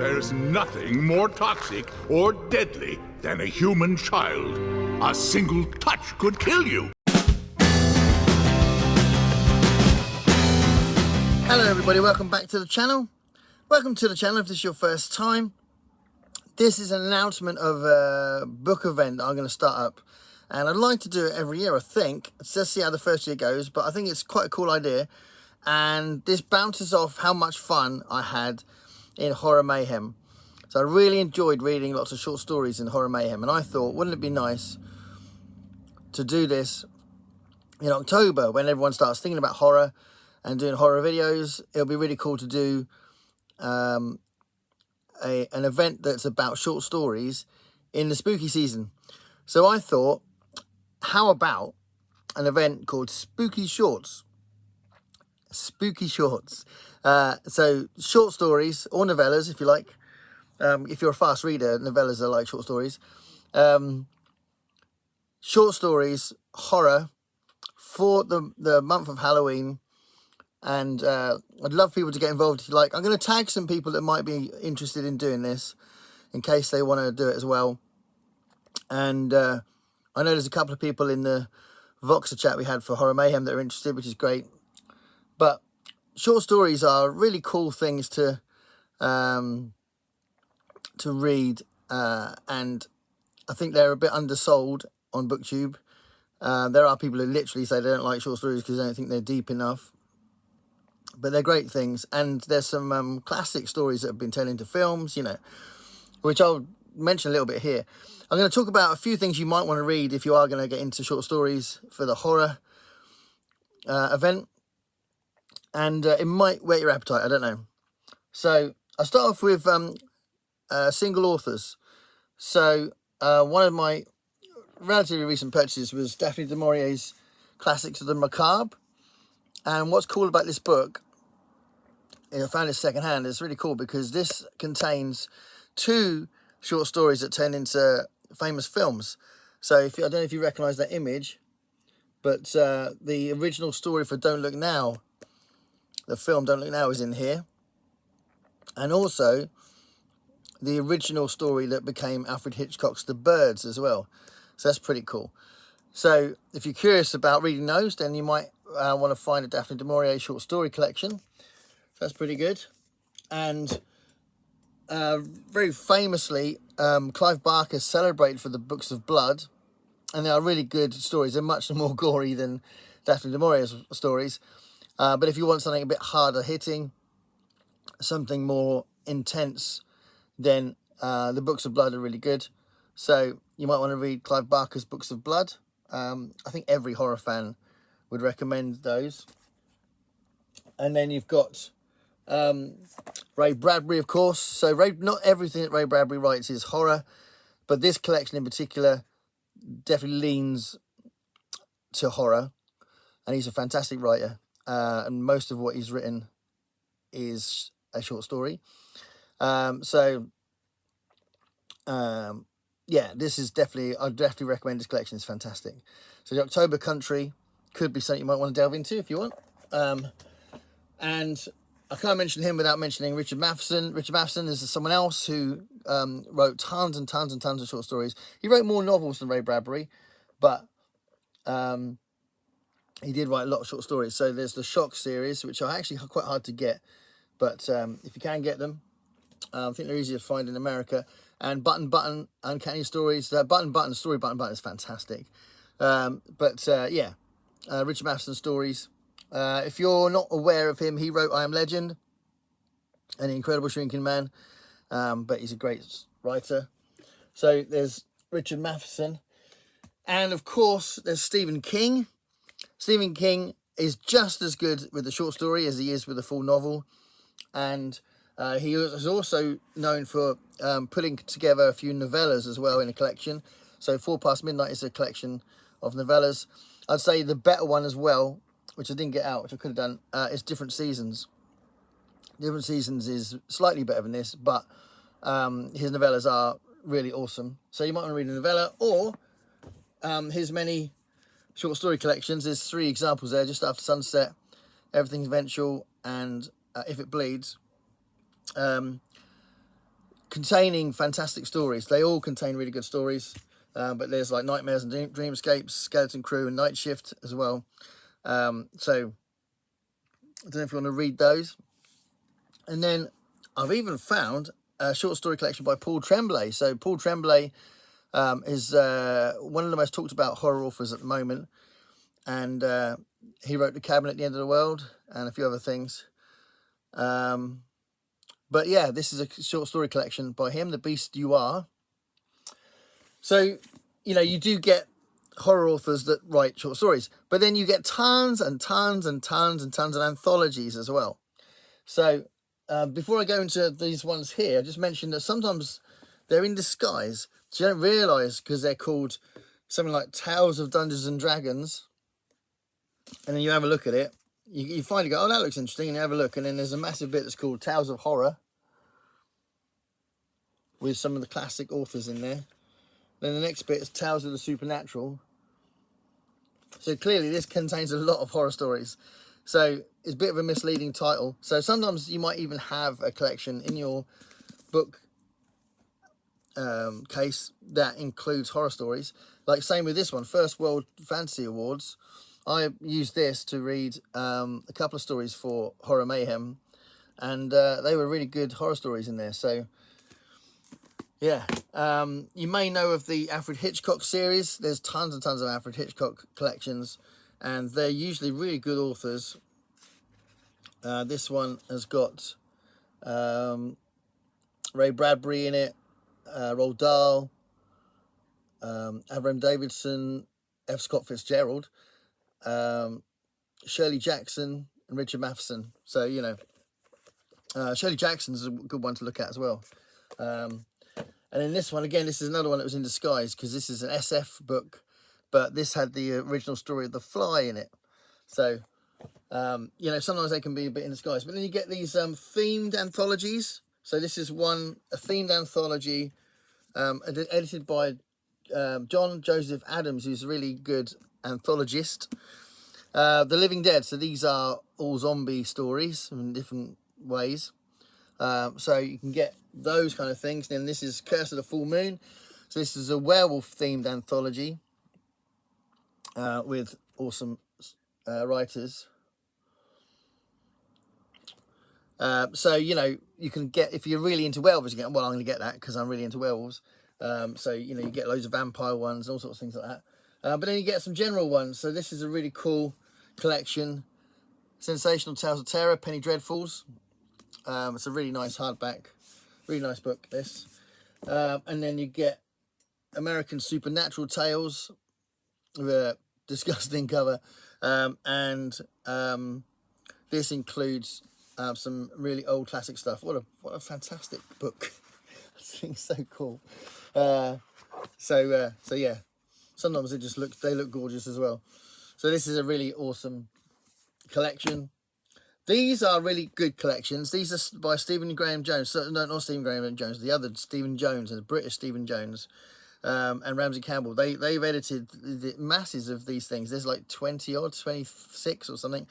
There's nothing more toxic or deadly than a human child. A single touch could kill you. Hello everybody, welcome back to the channel. Welcome to the channel if this is your first time. This is an announcement of a book event that I'm going to start up. And I'd like to do it every year, I think. Let's see how the first year goes, but I think it's quite a cool idea. And this bounces off how much fun I had in Horror Mayhem. So I really enjoyed reading lots of short stories in Horror Mayhem. And I thought, wouldn't it be nice to do this in October when everyone starts thinking about horror and doing horror videos? It'll be really cool to do an event that's about short stories in the spooky season. So I thought, how about an event called Spooky Shorts? Spooky Shorts. So short stories or novellas, if you like. If you're a fast reader, novellas are like short stories. Short stories, horror, for the month of Halloween. And I'd love people to get involved if you like. I'm going to tag some people that might be interested in doing this in case they want to do it as well. And I know there's a couple of people in the Voxer chat we had for Horror Mayhem that are interested, which is great. But short stories are really cool things to read. And I think they're a bit undersold on BookTube. There are people who literally say they don't like short stories because they don't think they're deep enough. But they're great things, and there's some classic stories that have been turned into films, you know, which I'll mention a little bit here. I'm going to talk about a few things you might want to read if you are going to get into short stories for the horror event, and it might whet your appetite, I don't know. So I'll start off with single authors. So one of my relatively recent purchases was Daphne du Maurier's Classics of the Macabre. And what's cool about this book, I found it secondhand, it's really cool because this contains 2 short stories that turn into famous films. So I don't know if you recognise that image, but the original story for Don't Look Now, the film Don't Look Now, is in here. And also the original story that became Alfred Hitchcock's The Birds as well. So that's pretty cool. So if you're curious about reading those, then you might want to find a Daphne du Maurier short story collection. So that's pretty good. And very famously, Clive Barker celebrated for the Books of Blood, and they are really good stories. They're much more gory than Daphne du Maurier's stories. But if you want something a bit harder hitting, something more intense, then the Books of Blood are really good. So you might want to read Clive Barker's Books of Blood. I think every horror fan would recommend those. And then you've got Ray Bradbury, of course. So not everything that Ray Bradbury writes is horror, but this collection in particular definitely leans to horror. And he's a fantastic writer. And most of what he's written is a short story. Yeah, this is I'd definitely recommend this collection. It's fantastic. So the October Country could be something you might want to delve into if you want. And I can't mention him without mentioning Richard Matheson. Richard Matheson is someone else who wrote tons and tons and tons of short stories. He wrote more novels than Ray Bradbury, but he did write a lot of short stories. So there's the Shock series, which are actually quite hard to get, but if you can get them, I think they're easier to find in America. And Button, Uncanny Stories. Button, Story Button is fantastic. Richard Matheson stories. If you're not aware of him, he wrote I Am Legend and The Incredible Shrinking Man. But he's a great writer. So there's Richard Matheson. And of course, there's Stephen King. Stephen King is just as good with the short story as he is with the full novel. And he is also known for putting together a few novellas as well in a collection. So 4 Past Midnight is a collection of novellas. I'd say the better one as well, which I didn't get out, which I could have done, is Different Seasons. Different Seasons is slightly better than this, but his novellas are really awesome. So you might want to read a novella, or his many short story collections. There's 3 examples there: Just After Sunset, Everything's Eventual, and If It Bleeds. containing fantastic stories. They all contain really good stories. But there's like Nightmares and Dreamscapes, Skeleton Crew, and Night Shift as well. So I don't know if you want to read those. And then I've even found a short story collection by Paul Tremblay. So Paul Tremblay is one of the most talked about horror authors at the moment. And he wrote The Cabin at the End of the World and a few other things. But yeah, this is a short story collection by him, The Beast You Are. So, you know, you do get horror authors that write short stories, but then you get tons and tons and tons and tons of anthologies as well. So before I go into these ones here, I just mentioned that sometimes they're in disguise. So you don't realise because they're called something like Tales of Dungeons and Dragons. And then you have a look at it. You finally go, oh, that looks interesting. And you have a look. And then there's a massive bit that's called Tales of Horror, with some of the classic authors in there. Then the next bit is Tales of the Supernatural. So clearly this contains a lot of horror stories. So it's a bit of a misleading title. So sometimes you might even have a collection in your book case that includes horror stories. Like same with this one, First World Fantasy Awards. I used this to read a couple of stories for Horror Mayhem. And they were really good horror stories in there. So yeah, you may know of the Alfred Hitchcock series. There's tons and tons of Alfred Hitchcock collections, and they're usually really good authors. This one has got Ray Bradbury in it, Roald Dahl, Avram Davidson, F. Scott Fitzgerald, Shirley Jackson, and Richard Matheson. So, you know, Shirley Jackson's a good one to look at as well. And then this one, again, this is another one that was in disguise because this is an SF book, but this had the original story of The Fly in it. So, you know, sometimes they can be a bit in disguise. But then you get these themed anthologies. So this is a themed anthology edited by John Joseph Adams, who's a really good anthologist. The Living Dead. So these are all zombie stories in different ways. So you can get those kind of things. Then this is Curse of the Full Moon. So this is a werewolf themed anthology with awesome writers. So, you know, you can get, if you're really into werewolves, you get, well, I'm going to get that because I'm really into werewolves. So, you know, you get loads of vampire ones, all sorts of things like that. But then you get some general ones. So this is a really cool collection. Sensational Tales of Terror, Penny Dreadfuls. It's a really nice hardback, really nice book, this. And then you get American Supernatural Tales with a disgusting cover. And this includes some really old classic stuff. What a fantastic book. This thing's so cool. So yeah, sometimes they look gorgeous as well. So this is a really awesome collection. These are really good collections. These are by Stephen Graham Jones. So, no, not Stephen Graham Jones. The other Stephen Jones, the British Stephen Jones, and Ramsey Campbell. They've edited the masses of these things. There's like 20 odd, 26 or something,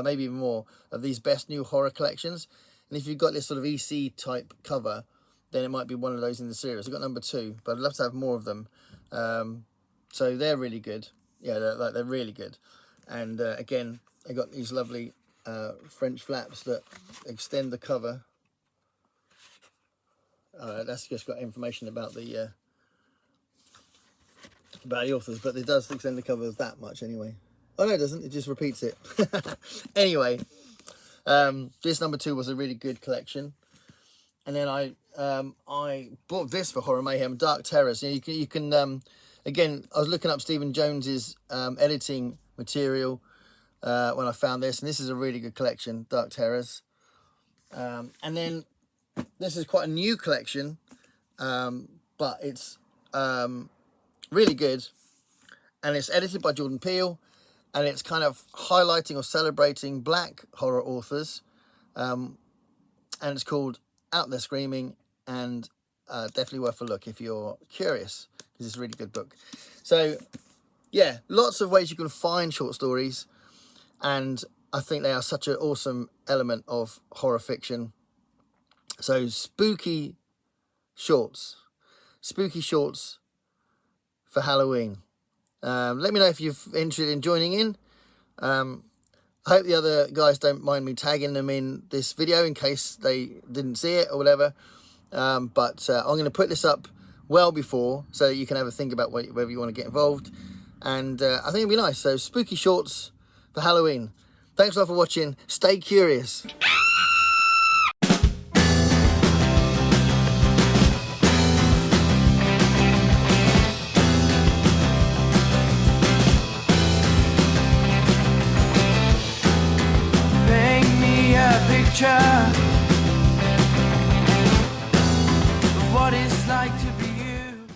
maybe even more, of these best new horror collections. And if you've got this sort of EC type cover, then it might be one of those in the series. I've got number 2, but I'd love to have more of them. So they're really good. Yeah, they're really good. And again, they got these lovely French flaps that extend the cover. That's just got information about the authors, but it does extend the cover that much anyway. Oh no, it doesn't. It just repeats it. Anyway, this number 2 was a really good collection, and then I bought this for Horror Mayhem, Dark Terrors. You can again, I was looking up Stephen Jones's editing material when I found this, and this is a really good collection, Dark Terrors. And then this is quite a new collection, but it's really good, and it's edited by Jordan Peele, and it's kind of highlighting or celebrating black horror authors, and it's called Out There Screaming, and definitely worth a look if you're curious, because it's a really good book. So yeah, lots of ways you can find short stories, and I think they are such an awesome element of horror fiction. So spooky shorts, spooky shorts for Halloween. Let me know if you're interested in joining in. I hope the other guys don't mind me tagging them in this video in case they didn't see it or whatever. But I'm going to put this up well before so that you can have a think about whether you want to get involved. And I think it'll be nice. So spooky shorts for Halloween. Thanks a lot for watching. Stay curious. Paint me a picture